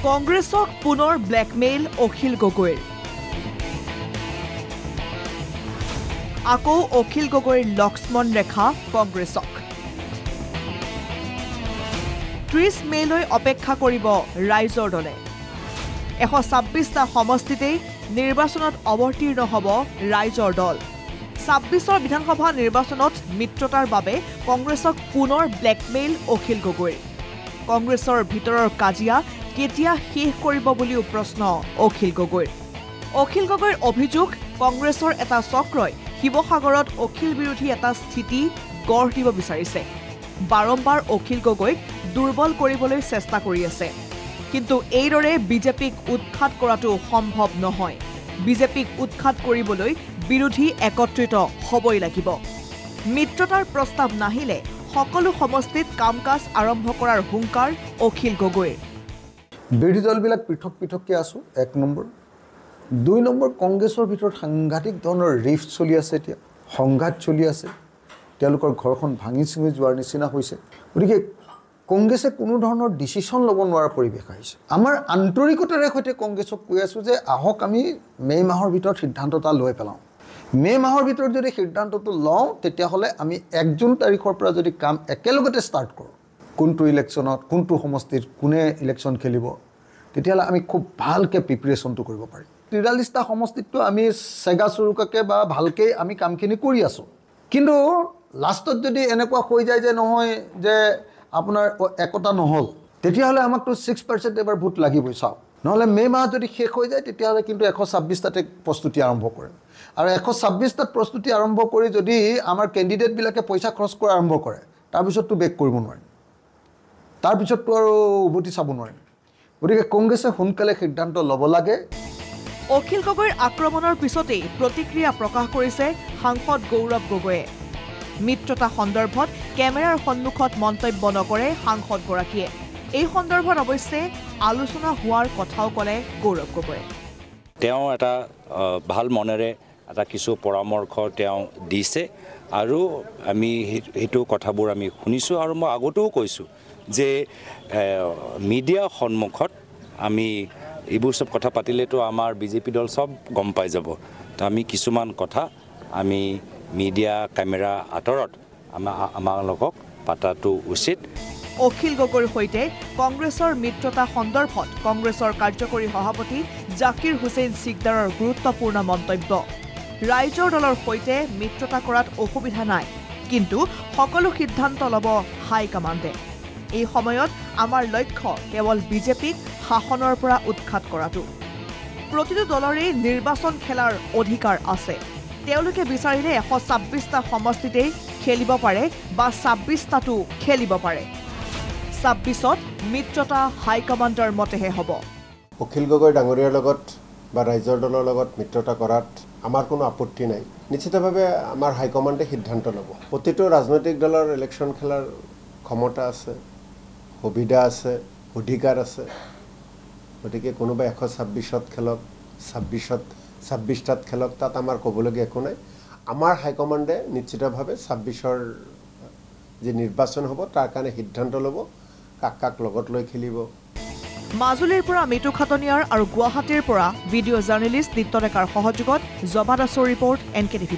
কংগ্ৰেছক পুনৰ ব্লেকমেইল অখিল গগৈৰ আকৌ অখিল গগৈৰ লক্ষ্মণ ৰেখা কংগ্ৰেছক 30 মেলৈ অপেক্ষা কৰিব ৰাইজৰ দলে 126টা সমষ্টিতেই নিৰ্বাচনত অৱতীৰ্ণ হ'ব ৰাইজৰ দল 26ৰ বিধানসভা নিৰ্বাচনত মিত্ৰতাৰ বাবে কংগ্ৰেছক পুনৰ ব্লেকমেইল অখিল গগৈৰ কংগ্ৰেছৰ ভিতৰৰ কাজিয়া কেতিয়া শেষ কৰিব বুলিও প্ৰশ্ন অখিল গগৈৰ অভিযোগ কংগ্ৰেছৰ এটা চক্ৰই শিৱসাগৰত অখিল বিৰোধী এটা স্থিতি গঢ় দিব বিচাৰিছে বাৰম্বাৰ অখিল গগৈক দুৰ্বল কৰিবলৈ চেষ্টা কৰি আছে কিন্তু এইদৰে বিজেপিক উৎখাত কৰাটো সম্ভৱ নহয় বিজেপিক উৎখাত কৰিবলৈ বিৰোধী একত্ৰিত হ'বই লাগিব মিত্ৰতাৰ প্ৰস্তাৱ নাহিলে সকলো সমষ্টিত কাম-কাজ আৰম্ভ কৰাৰ হুংকাৰ অখিল গগৈৰ বিৰোধী দলবিলাক পৃথক পৃথককৈ আছোঁ 1 নম্বৰ 2 নম্বৰ কংগ্ৰেছৰ ভিতৰত সাংঘাতিক ধৰণৰ ৰিফ্ট চলি আছে এতিয়া সংঘাত চলি আছে তেওঁলোকৰ ঘৰখন ভাঙি চিঙি যোৱাৰ নিচিনা হৈছে গতিকে কংগ্ৰেছে কোনো ধৰণৰ ডিচিশ্যন ল'ব নোৱাৰা পৰিৱেশ আহিছে আমাৰ আন্তৰিকতাৰে সৈতে কংগ্ৰেছক কৈ আছোঁ যে আহক আমি মে মাহৰ ভিতৰত সিদ্ধান্ত এটা লৈ পেলাওঁ মে মাহৰ ভিতৰত যদি সিদ্ধান্তটো লওঁ তেতিয়াহ'লে আমি 1 জুন তাৰিখৰ পৰা যদি কাম একেলগতে ষ্টাৰ্ট কৰোঁ কোনটো ইলেকশ্যনত কোনটো সমষ্টিত কোনে ইলেকশ্যন খেলিব তেতিয়াহ'লে আমি খুব ভালকৈ প্ৰিপেৰেশ্যনটো কৰিব পাৰিম 43টা সমষ্টিতটো আমি চেগা চুৰুকাকৈ বা ভালকৈ আমি কামখিনি কৰি আছোঁ কিন্তু লাষ্টত যদি এনেকুৱা হৈ যায় যে নহয় যে আপোনাৰ একতা নহ'ল তেতিয়াহ'লে আমাকতো 6% এবাৰ ভোট লাগিবই চাওক নহ'লে মে মাহ যদি শেষ হৈ যায় তেতিয়াহ'লে কিন্তু 126টাতে প্ৰস্তুতি আৰম্ভ কৰিম আৰু 126টাত প্ৰস্তুতি আৰম্ভ কৰি যদি আমাৰ কেণ্ডিডেটবিলাকে পইচা খৰচ কৰা আৰম্ভ কৰে তাৰপিছততো বেক কৰিব নোৱাৰিম তাৰপিছততো আৰু উভতি চাব নোৱাৰিম গতিকে কংগ্ৰেছে সোনকালে সিদ্ধান্ত ল'ব লাগে অখিল গগৈৰ আক্ৰমণৰ পিছতেই প্ৰতিক্ৰিয়া প্ৰকাশ কৰিছে সাংসদ গৌৰৱ গগৈয়ে মিত্ৰতা সন্দৰ্ভত কেমেৰাৰ সন্মুখত মন্তব্য নকৰে সাংসদগৰাকীয়ে এই সন্দৰ্ভত অৱশ্যে আলোচনা হোৱাৰ কথাও ক'লে গৌৰৱ গগৈয়ে তেওঁ এটা ভাল মনেৰে এটা কিছু পৰামৰ্শ তেওঁ দিছে আৰু আমি সেইটো কথাবোৰ আমি শুনিছোঁ আৰু মই আগতেও কৈছোঁ যে মিডিয়া সন্মুখত আমি এইবোৰ সব কথা পাতিলেতো আমাৰ বিজেপি দল সব গম পাই যাব তো আমি কিছুমান কথা আমি মিডিয়া কেমেৰা আঁতৰত আমাৰ লগক পাতাটো উচিত অখিল গগৈৰ সৈতে কংগ্ৰেছৰ মিত্ৰতা সন্দৰ্ভত কংগ্ৰেছৰ কাৰ্যকৰী সভাপতি জাকিৰ হুছেইন সিকদাৰৰ গুৰুত্বপূৰ্ণ মন্তব্য ৰাইজৰ দলৰ সৈতে মিত্ৰতা কৰাত অসুবিধা নাই কিন্তু সকলো সিদ্ধান্ত ল'ব হাইকমাণ্ডে এই সময়ত আমাৰ লক্ষ্য কেৱল বিজেপিক শাসনৰ পৰা উৎখাত কৰাটো প্ৰতিটো দলৰে নিৰ্বাচন খেলাৰ অধিকাৰ আছে তেওঁলোকে বিচাৰিলে 126টা সমষ্টিতেই খেলিব পাৰে বা 26টাটো খেলিব পাৰে 26ত মিত্ৰতা হাইকমাণ্ডৰ মতেহে হ'ব অখিল গগৈ ডাঙৰীয়াৰ লগত বা ৰাইজৰ দলৰ লগত মিত্ৰতা কৰাত আমাৰ কোনো আপত্তি নাই নিশ্চিতভাৱে আমাৰ হাইকমাণ্ডে সিদ্ধান্ত ল'ব প্ৰতিটো ৰাজনৈতিক দলৰ ইলেকশ্যন খেলাৰ ক্ষমতা আছে সুবিধা আছে অধিকাৰ আছে গতিকে কোনোবা 126ত খেলক 26টাত খেলক তাত আমাৰ ক'বলগীয়া একো নাই আমাৰ হাইকমাণ্ডে নিশ্চিতভাৱে 26ৰ যে নিৰ্বাচন হ'ব তাৰ কাৰণে সিদ্ধান্ত ল'ব কাক লগত লৈ খেলিব মাজুলীৰ পৰা মিটু খাটনিয়াৰ আৰু গুৱাহাটীৰ পৰা ভিডিঅ' জাৰ্নেলিষ্ট নিত্য ডেকাৰ সহযোগত জবা দাসৰ ৰিপৰ্ট NKTV+